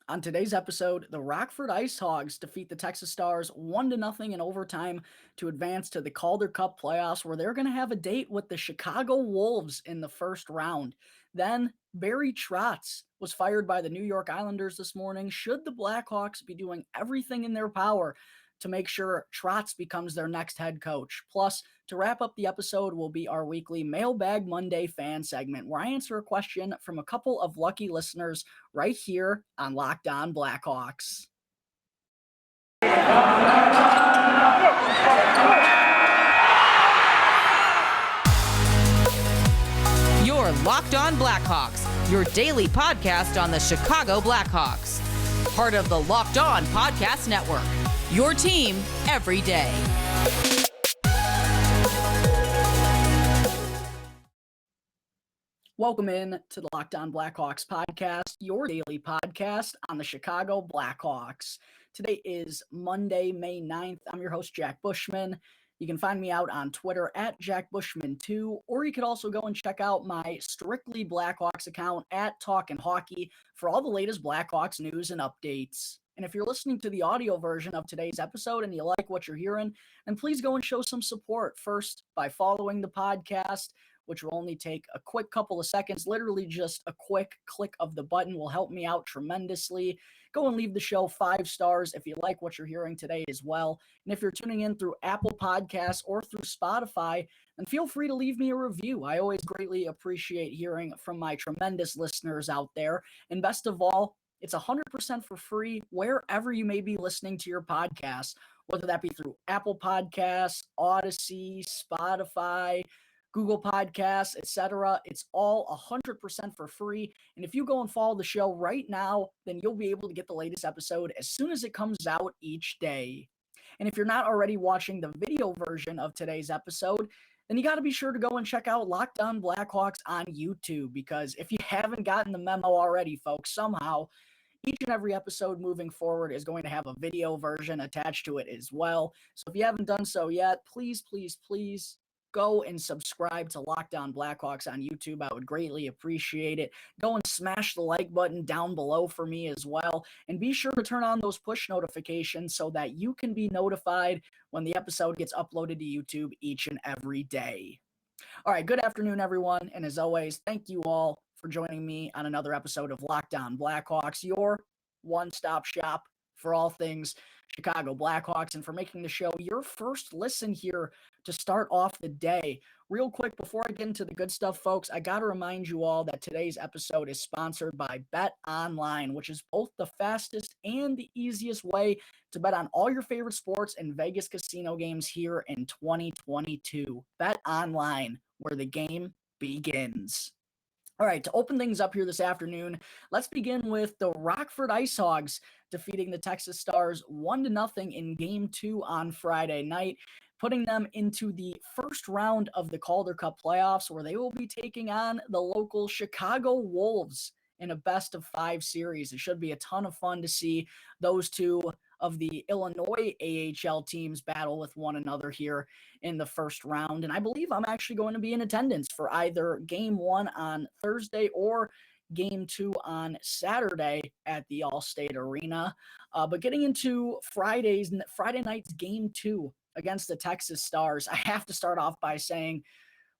On today's episode, the Rockford IceHogs defeat the Texas Stars 1-0 in overtime to advance to the Calder Cup Playoffs, where they're going to have a date with the Chicago Wolves in the first round. Then, Barry Trotz was fired by the New York Islanders this morning. Should the Blackhawks be doing everything in their power to make sure Trotz becomes their next head coach? Plus, to wrap up the episode will be our weekly Mailbag Monday fan segment, where I answer a question from a couple of lucky listeners right here on Locked On Blackhawks. You're Locked On Blackhawks, your daily podcast on the Chicago Blackhawks. Part of the Locked On Podcast Network, your team every day. Welcome in to the Locked On Blackhawks podcast, your daily podcast on the Chicago Blackhawks. Today is Monday, May 9th. I'm your host, Jack Bushman. You can find me out on Twitter at JackBushman2, or you could also go and check out my Strictly Blackhawks account at Talkin' Hockey for all the latest Blackhawks news and updates. And if you're listening to the audio version of today's episode and you like what you're hearing, then please go and show some support first by following the podcast, which will only take a quick couple of seconds. Literally just a quick click of the button will help me out tremendously. Go and leave the show 5 stars if you like what you're hearing today as well. And if you're tuning in through Apple Podcasts or through Spotify, then feel free to leave me a review. I always greatly appreciate hearing from my tremendous listeners out there. And best of all, it's 100% for free wherever you may be listening to your podcast, whether that be through Apple Podcasts, Odyssey, Spotify, Google Podcasts, etc. It's all 100% for free. And if you go and follow the show right now, then you'll be able to get the latest episode as soon as it comes out each day. And if you're not already watching the video version of today's episode, then you got to be sure to go and check out Locked On Blackhawks on YouTube, because if you haven't gotten the memo already, folks, somehow each and every episode moving forward is going to have a video version attached to it as well. So if you haven't done so yet, please go and subscribe to Locked On Blackhawks on YouTube. I would greatly appreciate it. Go and smash the like button down below for me as well. And be sure to turn on those push notifications so that you can be notified when the episode gets uploaded to YouTube each and every day. All right, good afternoon, everyone. And as always, thank you all for joining me on another episode of Locked On Blackhawks, your one-stop shop for all things Chicago Blackhawks, and for making the show your first listen here to start off the day. Real quick, before I get into the good stuff, folks, I got to remind you all that today's episode is sponsored by BetOnline, which is both the fastest and the easiest way to bet on all your favorite sports and Vegas casino games here in 2022. BetOnline, where the game begins. All right, to open things up here this afternoon, let's begin with the Rockford IceHogs defeating the Texas Stars 1-0 in Game 2 on Friday night, putting them into the first round of the Calder Cup Playoffs, where they will be taking on the local Chicago Wolves in a best-of-5 series. It should be a ton of fun to see those two of the Illinois AHL teams battle with one another here in the first round. And I believe I'm actually going to be in attendance for either Game 1 on Thursday or Game 2 on Saturday at the Allstate Arena. But getting into Friday night's Game 2 against the Texas Stars, I have to start off by saying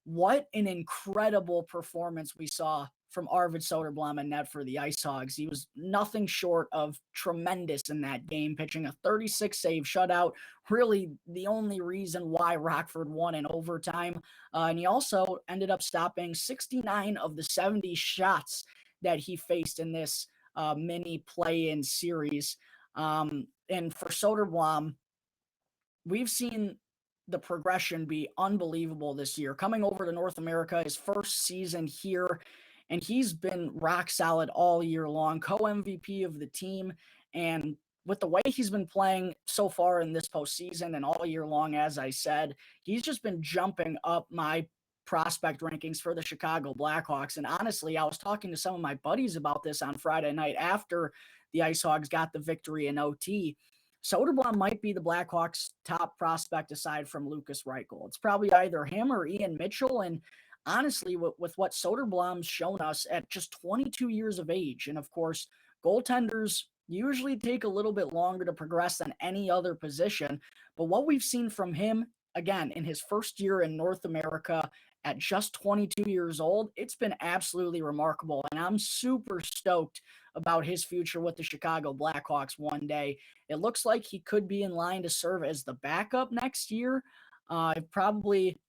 what an incredible performance we saw from Arvid Soderblom and net for the IceHogs. He was nothing short of tremendous in that game, pitching a 36-save shutout, really the only reason why Rockford won in overtime. And he also ended up stopping 69 of the 70 shots that he faced in this mini play-in series. And for Soderblom, we've seen the progression be unbelievable this year. Coming over to North America, his first season here, and he's been rock solid all year long, co-MVP of the team. And with the way he's been playing so far in this postseason and all year long, as I said, he's just been jumping up my prospect rankings for the Chicago Blackhawks. And honestly, I was talking to some of my buddies about this on Friday night after the IceHogs got the victory in OT. Soderblom might be the Blackhawks' top prospect aside from Lucas Reichel. It's probably either him or Ian Mitchell. And honestly, with what Soderblom's shown us at just 22 years of age, and of course, goaltenders usually take a little bit longer to progress than any other position. But what we've seen from him, again, in his first year in North America at just 22 years old, it's been absolutely remarkable. And I'm super stoked about his future with the Chicago Blackhawks one day. It looks like he could be in line to serve as the backup next year. Probably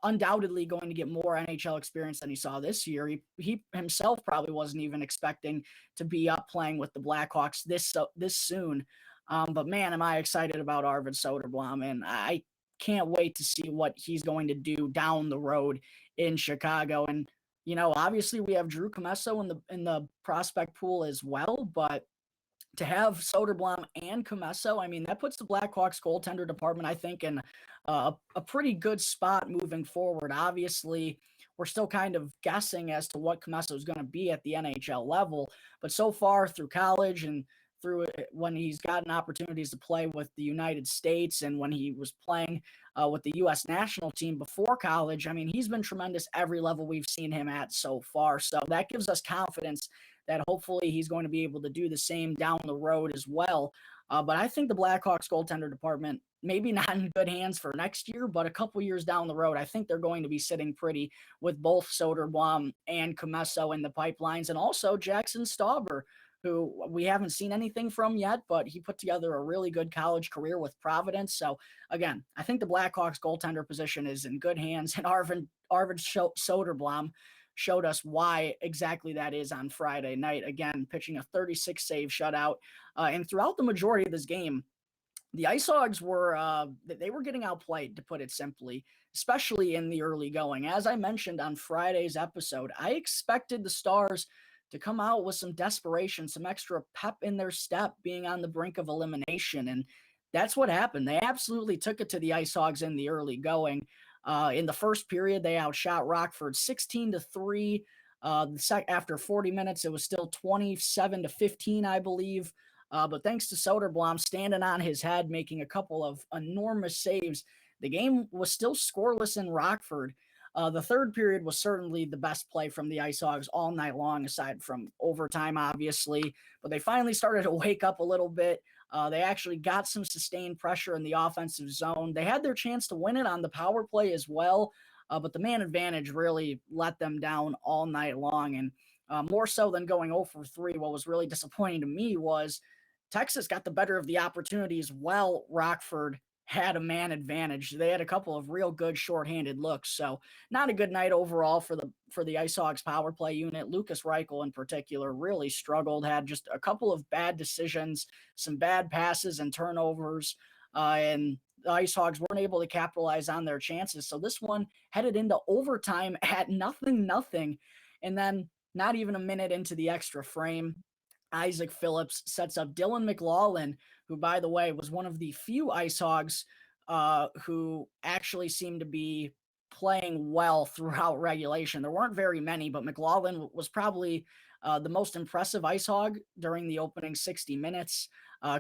undoubtedly going to get more NHL experience than he saw this year. He himself probably wasn't even expecting to be up playing with the Blackhawks this soon. But man, am I excited about Arvid Soderblom, and I can't wait to see what he's going to do down the road in Chicago. And obviously we have Drew Commesso in the prospect pool as well, but to have Soderblom and Commesso, I mean, that puts the Blackhawks goaltender department, I think, in a pretty good spot moving forward. Obviously, we're still kind of guessing as to what Commesso is going to be at the NHL level, but so far through college and through when he's gotten opportunities to play with the United States and when he was playing with the U.S. national team before college, I mean, he's been tremendous every level we've seen him at so far. So that gives us confidence that hopefully he's going to be able to do the same down the road as well. But I think the Blackhawks goaltender department, maybe not in good hands for next year, but a couple years down the road, I think they're going to be sitting pretty with both Soderblom and Commesso in the pipelines, and also Jackson Stauber, who we haven't seen anything from yet, but he put together a really good college career with Providence. So again, I think the Blackhawks goaltender position is in good hands, and Arvid Soderblom showed us why exactly that is on Friday night. Again, pitching a 36 save shutout. And throughout the majority of this game, the IceHogs they were getting outplayed, to put it simply, especially in the early going. As I mentioned on Friday's episode, I expected the Stars to come out with some desperation, some extra pep in their step, being on the brink of elimination. And that's what happened. They absolutely took it to the IceHogs in the early going. In the first period, they outshot Rockford 16-3. After 40 minutes, it was still 27-15, I believe. But thanks to Soderblom standing on his head, making a couple of enormous saves, the game was still scoreless in Rockford. The third period was certainly the best play from the IceHogs all night long, aside from overtime, obviously. But they finally started to wake up a little bit. They actually got some sustained pressure in the offensive zone. They had their chance to win it on the power play as well, but the man advantage really let them down all night long. And more so than going 0 for 3, what was really disappointing to me was Texas got the better of the opportunities while Rockford had a man advantage. They had a couple of real good shorthanded looks. So not a good night overall for the IceHogs power play unit. Lucas Reichel in particular really struggled, had just a couple of bad decisions, some bad passes and turnovers, and the IceHogs weren't able to capitalize on their chances. So this one headed into overtime at 0-0. And then not even a minute into the extra frame, Isaac Phillips sets up Dylan McLaughlin, who, by the way, was one of the few IceHogs who actually seemed to be playing well throughout regulation. There weren't very many, but McLaughlin was probably the most impressive IceHog during the opening 60 minutes.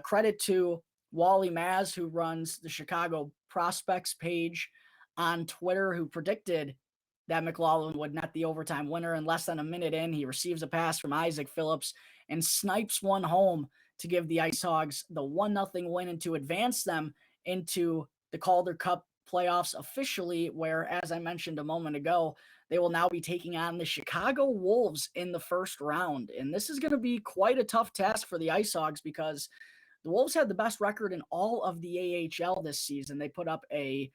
Credit to Wally Maz, who runs the Chicago Prospects page on Twitter, who predicted that McLaughlin would net the overtime winner. In less than a minute in, he receives a pass from Isaac Phillips and snipes one home to give the IceHogs the 1-0 win and to advance them into the Calder Cup playoffs officially, where, as I mentioned a moment ago, they will now be taking on the Chicago Wolves in the first round. And this is going to be quite a tough task for the IceHogs because the Wolves had the best record in all of the AHL this season. They put up a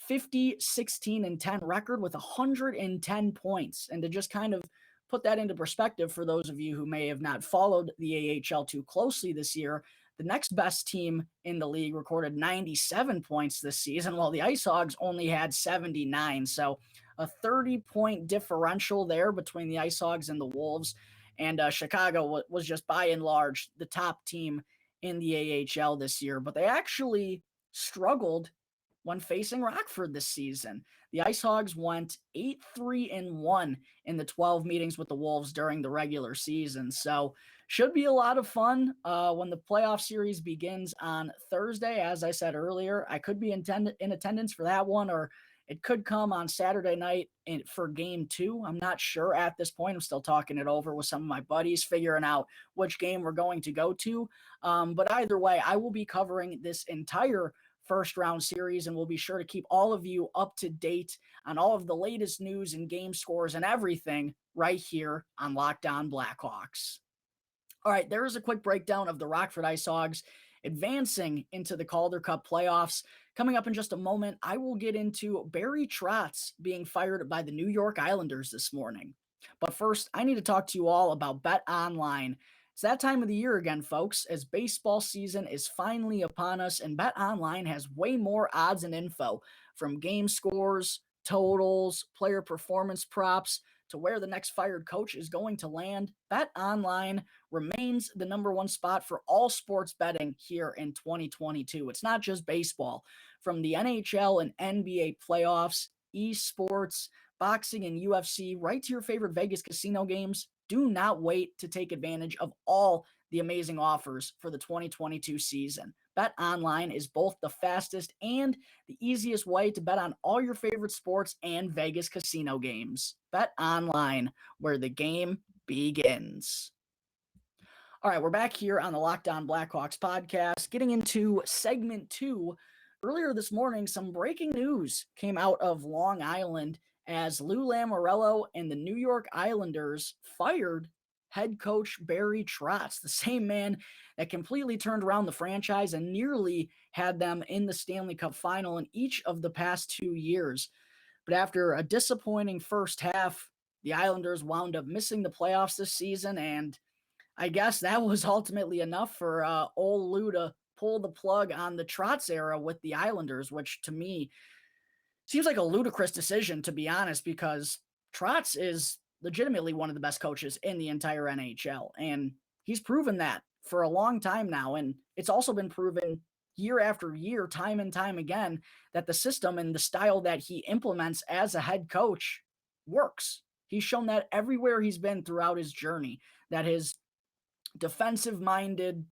50-16-10 record with 110 points. And to just kind of put that into perspective for those of you who may have not followed the AHL too closely this year, the next best team in the league recorded 97 points this season, while the IceHogs only had 79. So a 30-point differential there between the IceHogs and the Wolves. And Chicago was just by and large the top team in the AHL this year. But they actually struggled when facing Rockford this season. The IceHogs went 8-3-1 in the 12 meetings with the Wolves during the regular season. So should be a lot of fun when the playoff series begins on Thursday. As I said earlier, I could be in attendance for that one, or It could come on Saturday night for game 2. I'm not sure at this point. I'm still talking it over with some of my buddies, figuring out which game we're going to go to. But either way, I will be covering this entire first round series, and we'll be sure to keep all of you up to date on all of the latest news and game scores and everything right here on Locked On Blackhawks. All right, there is a quick breakdown of the Rockford IceHogs advancing into the Calder Cup Playoffs. Coming up in just a moment, I will get into Barry Trotz being fired by the New York Islanders this morning. But first, I need to talk to you all about BetOnline. It's that time of the year again, folks, as baseball season is finally upon us, and BetOnline has way more odds and info, from game scores, totals, player performance props, to where the next fired coach is going to land. BetOnline remains the number one spot for all sports betting here in 2022. It's not just baseball. From the NHL and NBA playoffs, esports, boxing, and UFC, right to your favorite Vegas casino games, do not wait to take advantage of all the amazing offers for the 2022 season. BetOnline is both the fastest and the easiest way to bet on all your favorite sports and Vegas casino games. BetOnline, where the game begins. All right, we're back here on the Locked On Blackhawks podcast, getting into segment 2. Earlier this morning, some breaking news came out of Long Island as Lou Lamoriello and the New York Islanders fired head coach Barry Trotz, the same man that completely turned around the franchise and nearly had them in the Stanley Cup final in each of the past 2 years. But after a disappointing first half, the Islanders wound up missing the playoffs this season, and I guess that was ultimately enough for old Lou to pull the plug on the Trotz era with the Islanders, which to me seems like a ludicrous decision, to be honest, because Trotz is legitimately one of the best coaches in the entire NHL, and he's proven that for a long time now. And it's also been proven year after year, time and time again, that the system and the style that he implements as a head coach works. He's shown that everywhere he's been throughout his journey, that his defensive-minded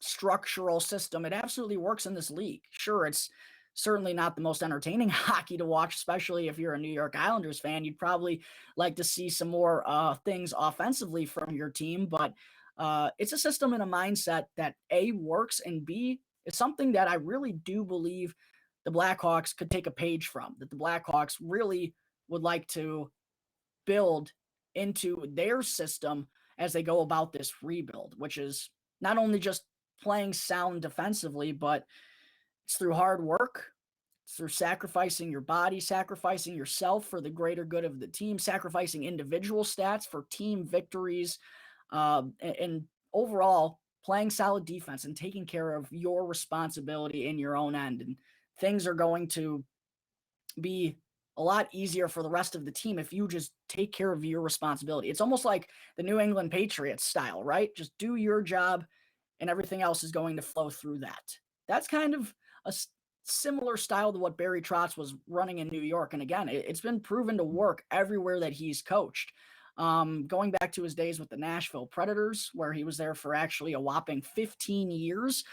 structural system, it absolutely works in this league. Sure, it's certainly not the most entertaining hockey to watch, especially if you're a New York Islanders fan. You'd probably like to see some more things offensively from your team, but it's a system and a mindset that A, works, and B, is something that I really do believe the Blackhawks could take a page from, that the Blackhawks really would like to build into their system as they go about this rebuild, which is not only just playing sound defensively, but it's through hard work. It's through sacrificing your body, sacrificing yourself for the greater good of the team, sacrificing individual stats for team victories, and overall playing solid defense and taking care of your responsibility in your own end. And things are going to be a lot easier for the rest of the team if you just take care of your responsibility. It's almost like the New England Patriots style, right? Just do your job and everything else is going to flow through that. That's kind of a similar style to what Barry Trotz was running in New York. And again, it's been proven to work everywhere that he's coached. Going back to his days with the Nashville Predators, where he was there for actually a whopping 15 years,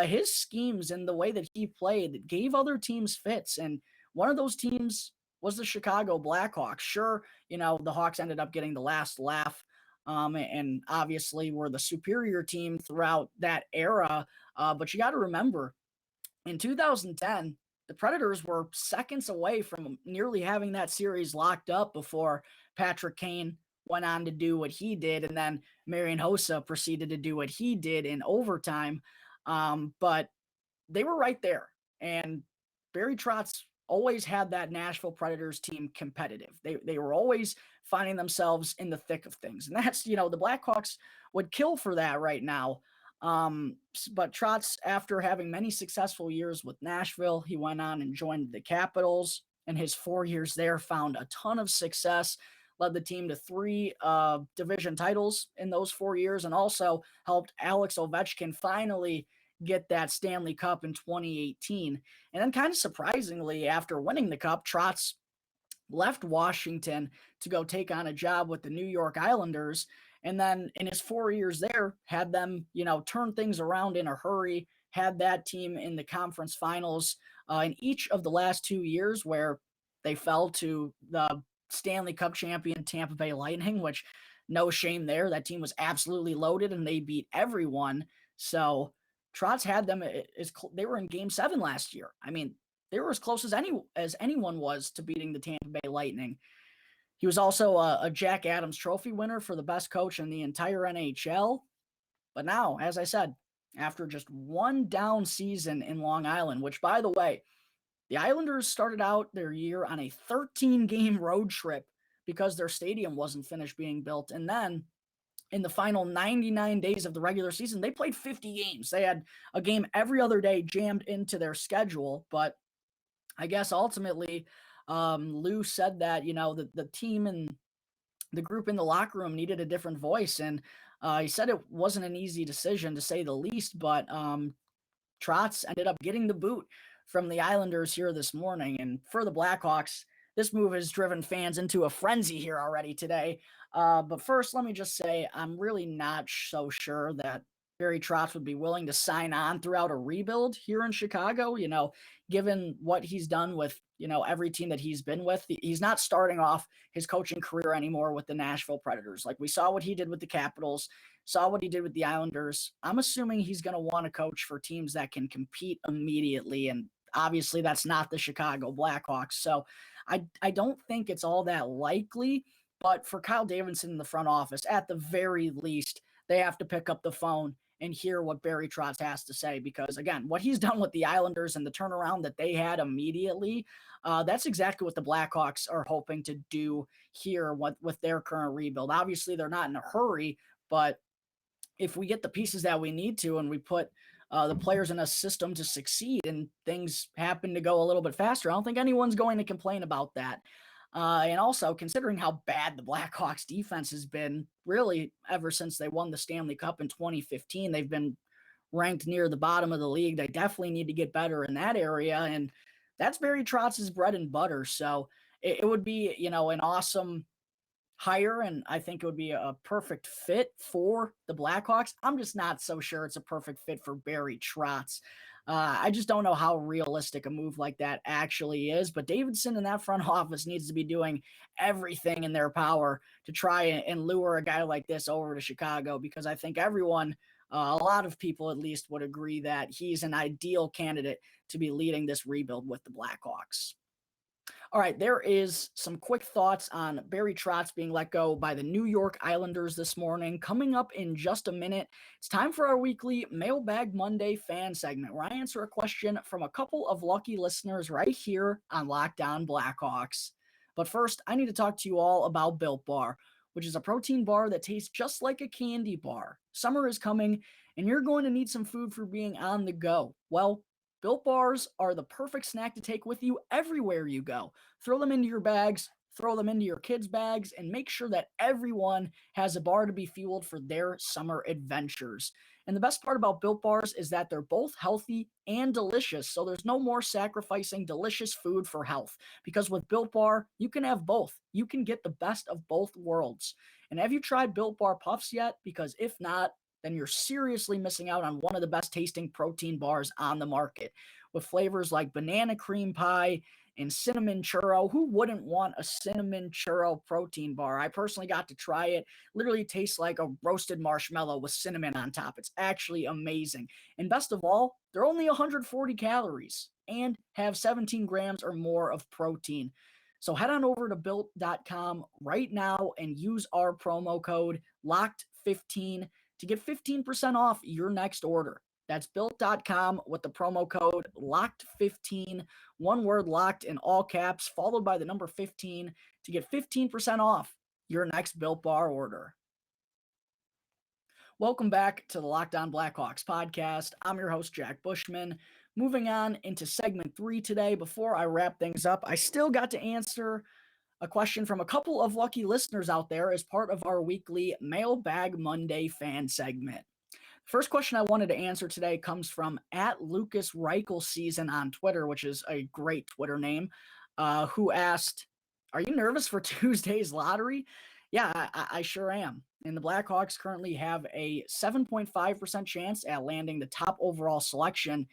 his schemes and the way that he played gave other teams fits. And one of those teams was the Chicago Blackhawks. Sure, the Hawks ended up getting the last laugh, and obviously were the superior team throughout that era. But you got to remember, in 2010, the Predators were seconds away from nearly having that series locked up before Patrick Kane went on to do what he did, and then Marian Hossa proceeded to do what he did in overtime. But they were right there, and Barry Trotz always had that Nashville Predators team competitive. They were always finding themselves in the thick of things, and that's, the Blackhawks would kill for that right now. But Trotz, after having many successful years with Nashville, he went on and joined the Capitals, and his 4 years there found a ton of success, led the team to 3 division titles in those 4 years, and also helped Alex Ovechkin finally get that Stanley Cup in 2018. And then kind of surprisingly, after winning the Cup, Trotz left Washington to go take on a job with the New York Islanders. And then in his 4 years there, had them, turn things around in a hurry, had that team in the conference finals in each of the last 2 years, where They fell to the Stanley Cup champion Tampa Bay Lightning, which no shame there. That team was absolutely loaded and they beat everyone. So Trotz had them they were in Game 7 last year. I mean, they were as close as anyone was to beating the Tampa Bay Lightning. He was also a Jack Adams Trophy winner for the best coach in the entire NHL. But now, as I said, after just one down season in Long Island, which, by the way, the Islanders started out their year on a 13-game road trip because their stadium wasn't finished being built. And then in the final 99 days of the regular season, they played 50 games. They had a game every other day jammed into their schedule. But I guess ultimately, Lou said that, the team and the group in the locker room needed a different voice. And he said it wasn't an easy decision, to say the least, but Trotz ended up getting the boot from the Islanders here this morning. And for the Blackhawks, this move has driven fans into a frenzy here already today. But first, let me just say, I'm really not so sure that Barry Trotz would be willing to sign on throughout a rebuild here in Chicago, given what he's done with, every team that he's been with. He's not starting off his coaching career anymore with the Nashville Predators. Like, we saw what he did with the Capitals, saw what he did with the Islanders. I'm assuming he's going to want to coach for teams that can compete immediately. And obviously that's not the Chicago Blackhawks. So I don't think it's all that likely, but for Kyle Davidson in the front office, at the very least, they have to pick up the phone and hear what Barry Trotz has to say, because again, what he's done with the Islanders and the turnaround that they had immediately, that's exactly what the Blackhawks are hoping to do here with their current rebuild. Obviously, they're not in a hurry, but if we get the pieces that we need to and we put the players in a system to succeed and things happen to go a little bit faster, I don't think anyone's going to complain about that. And also, considering how bad the Blackhawks defense has been, really, ever since they won the Stanley Cup in 2015, they've been ranked near the bottom of the league. They definitely need to get better in that area, and that's Barry Trotz's bread and butter. So it would be, an awesome hire, and I think it would be a perfect fit for the Blackhawks. I'm just not so sure it's a perfect fit for Barry Trotz. I just don't know how realistic a move like that actually is, but Davidson in that front office needs to be doing everything in their power to try and lure a guy like this over to Chicago, because I think everyone, a lot of people at least, would agree that he's an ideal candidate to be leading this rebuild with the Blackhawks. All right, there is some quick thoughts on Barry Trotz being let go by the New York Islanders this morning. Coming up in just a minute, it's time for our weekly Mailbag Monday fan segment, where I answer a question from a couple of lucky listeners right here on Locked On Blackhawks. But first, I need to talk to you all about Built Bar, which is a protein bar that tastes just like a candy bar. Summer is coming, and you're going to need some food for being on the go. Well, Built Bars are the perfect snack to take with you everywhere you go. Throw them into your bags, throw them into your kids' bags, and make sure that everyone has a bar to be fueled for their summer adventures. And the best part about Built Bars is that they're both healthy and delicious, so there's no more sacrificing delicious food for health. Because with Built Bar, you can have both. You can get the best of both worlds. And have you tried Built Bar Puffs yet? Because if not, then you're seriously missing out on one of the best tasting protein bars on the market. With flavors like banana cream pie and cinnamon churro. Who wouldn't want a cinnamon churro protein bar? I personally got to try it. Literally tastes like a roasted marshmallow with cinnamon on top. It's actually amazing. And best of all, they're only 140 calories and have 17 grams or more of protein. So head on over to built.com right now and use our promo code LOCKED15 to get 15% off your next order. That's built.com with the promo code LOCKED15, one word locked in all caps, followed by the number 15 to get 15% off your next Built Bar order. Welcome back to the Locked On Blackhawks podcast. I'm your host, Jack Bushman. Moving on into segment 3 today. Before I wrap things up, I still got to answer a question from a couple of lucky listeners out there as part of our weekly Mailbag Monday fan segment. First question I wanted to answer today comes from @LucasReichelSeason on Twitter, which is a great Twitter name, who asked, "Are you nervous for Tuesday's lottery?" Yeah, I sure am. And the Blackhawks currently have a 7.5% chance at landing the top overall selection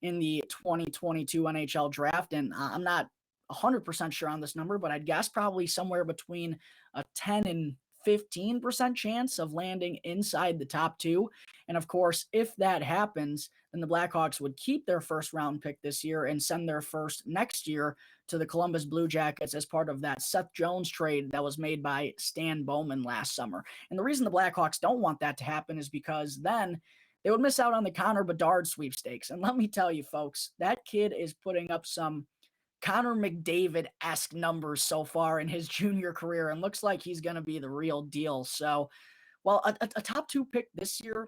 in the 2022 NHL draft. And I'm not 100% sure on this number, but I'd guess probably somewhere between a 10 and 15% chance of landing inside the top two. And of course, if that happens, then the Blackhawks would keep their first round pick this year and send their first next year to the Columbus Blue Jackets as part of that Seth Jones trade that was made by Stan Bowman last summer. And the reason the Blackhawks don't want that to happen is because then they would miss out on the Connor Bedard sweepstakes. And let me tell you, folks, that kid is putting up some Connor McDavid-esque numbers so far in his junior career, and looks like he's going to be the real deal. So, while a top two pick this year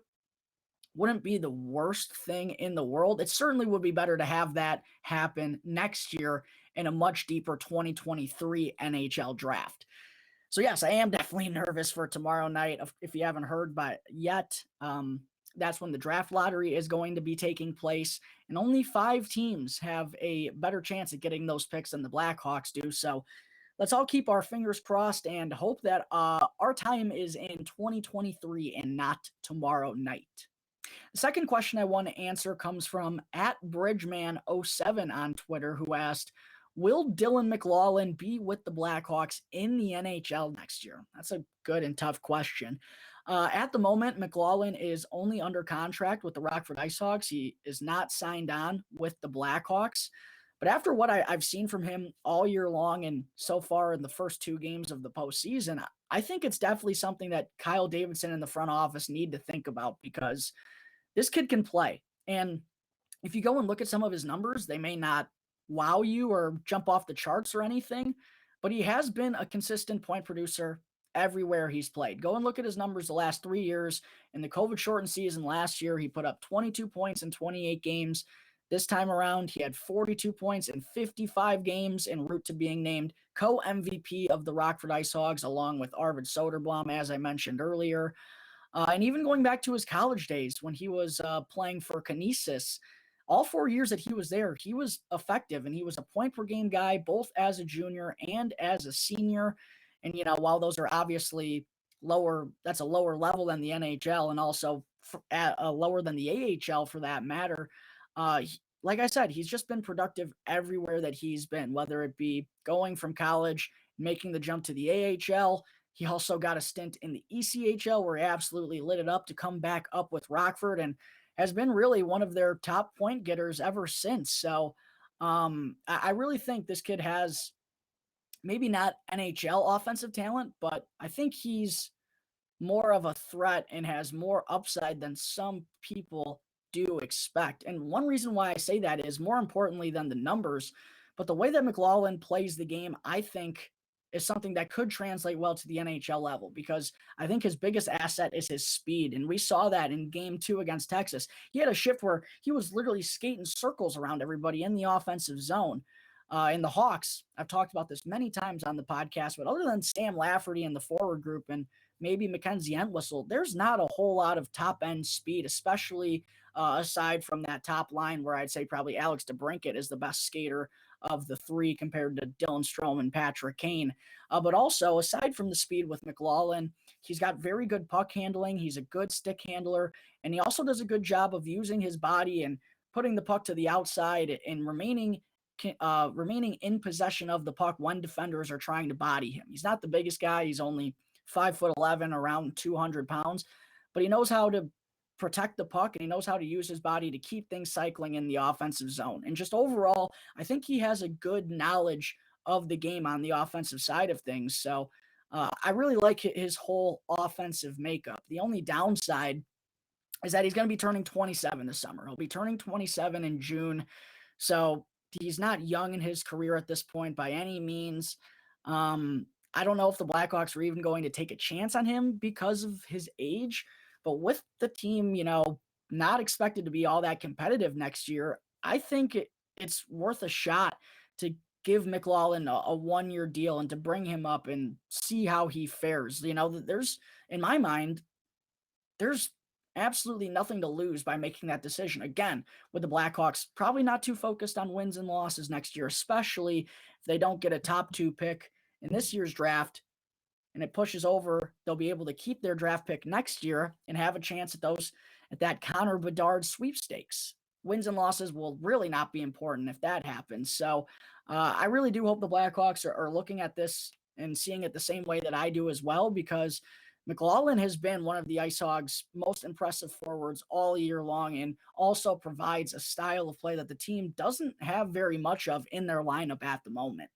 wouldn't be the worst thing in the world, it certainly would be better to have that happen next year in a much deeper 2023 NHL draft. So yes, I am definitely nervous for tomorrow night. If you haven't heard by yet, that's when the draft lottery is going to be taking place, and only 5 teams have a better chance at getting those picks than the Blackhawks do. So let's all keep our fingers crossed and hope that our time is in 2023 and not tomorrow night. The second question I want to answer comes from @Bridgeman07 on Twitter, who asked, will Dylan McLaughlin be with the Blackhawks in the NHL next year? That's a good and tough question. At the moment, McLaughlin is only under contract with the Rockford IceHogs. He is not signed on with the Blackhawks. But after what I've seen from him all year long and so far in the first 2 games of the postseason, I think it's definitely something that Kyle Davidson and the front office need to think about, because this kid can play. And if you go and look at some of his numbers, they may not wow you or jump off the charts or anything, but he has been a consistent point producer everywhere he's played. Go and look at his numbers the last 3 years. In the COVID-shortened season last year, he put up 22 points in 28 games. This time around, he had 42 points in 55 games en route to being named co-MVP of the Rockford IceHogs, along with Arvid Soderblom, as I mentioned earlier. And even going back to his college days when he was playing for Canisius, all 4 years that he was there, he was effective, and he was a point-per-game guy both as a junior and as a senior. And, while those are obviously lower, that's a lower level than the NHL, and also lower than the AHL for that matter. Like I said, he's just been productive everywhere that he's been, whether it be going from college, making the jump to the AHL. He also got a stint in the ECHL where he absolutely lit it up to come back up with Rockford, and has been really one of their top point getters ever since. So I really think this kid has maybe not NHL offensive talent, but I think he's more of a threat and has more upside than some people do expect. And one reason why I say that is, more importantly than the numbers, but the way that McLaughlin plays the game, I think, is something that could translate well to the NHL level, because I think his biggest asset is his speed. And we saw that in game 2 against Texas. He had a shift where he was literally skating circles around everybody in the offensive zone. In the Hawks, I've talked about this many times on the podcast, but other than Sam Lafferty and the forward group and maybe Mackenzie Entwistle, there's not a whole lot of top-end speed, especially aside from that top line, where I'd say probably Alex DeBrincat is the best skater of the 3 compared to Dylan Strome and Patrick Kane. But also, aside from the speed with McLaughlin, he's got very good puck handling. He's a good stick handler, and he also does a good job of using his body and putting the puck to the outside and remaining in possession of the puck when defenders are trying to body him. He's not the biggest guy. He's only 5'11", around 200 pounds, but he knows how to protect the puck, and he knows how to use his body to keep things cycling in the offensive zone. And just overall, I think he has a good knowledge of the game on the offensive side of things. So I really like his whole offensive makeup. The only downside is that he's going to be turning 27 this summer. He'll be turning 27 in June. So he's not young in his career at this point by any means. I don't know if the Blackhawks are even going to take a chance on him because of his age, but with the team, not expected to be all that competitive next year, I think it's worth a shot to give McLaughlin a 1-year deal and to bring him up and see how he fares. There's, in my mind, there's absolutely nothing to lose by making that decision. Again, with the Blackhawks probably not too focused on wins and losses next year, especially if they don't get a top 2 pick in this year's draft and it pushes over, they'll be able to keep their draft pick next year and have a chance at that Connor Bedard sweepstakes. wins and losses will really not be important if that happens. So I really do hope the Blackhawks are looking at this and seeing it the same way that I do as well, because McLaughlin has been one of the IceHogs' most impressive forwards all year long, and also provides a style of play that the team doesn't have very much of in their lineup at the moment.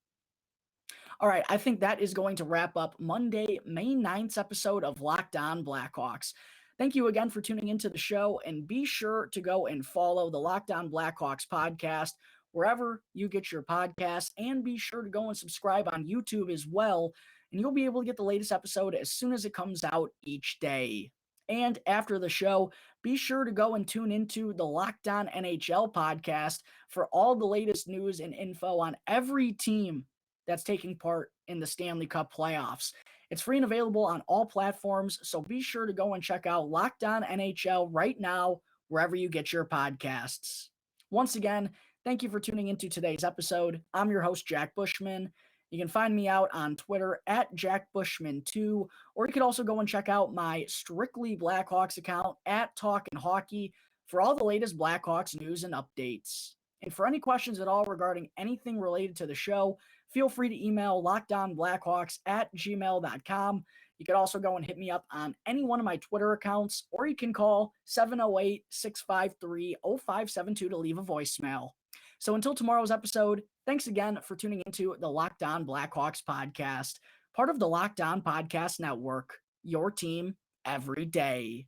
All right, I think that is going to wrap up Monday, May 9th episode of Locked On Blackhawks. Thank you again for tuning into the show, and be sure to go and follow the Locked On Blackhawks podcast wherever you get your podcasts, and be sure to go and subscribe on YouTube as well, and you'll be able to get the latest episode as soon as it comes out each day. And after the show, be sure to go and tune into the Locked On NHL podcast for all the latest news and info on every team that's taking part in the Stanley Cup playoffs. It's free and available on all platforms, so be sure to go and check out Locked On NHL right now, wherever you get your podcasts. Once again, thank you for tuning into today's episode. I'm your host, Jack Bushman. You can find me out on Twitter at JackBushman2, or you could also go and check out my Strictly Blackhawks account at Talkin' Hockey for all the latest Blackhawks news and updates. And for any questions at all regarding anything related to the show, feel free to email lockedonblackhawks@gmail.com. You could also go and hit me up on any one of my Twitter accounts, or you can call 708-653-0572 to leave a voicemail. So until tomorrow's episode, thanks again for tuning into the Locked On Blackhawks podcast, part of the Locked On Podcast Network, your team every day.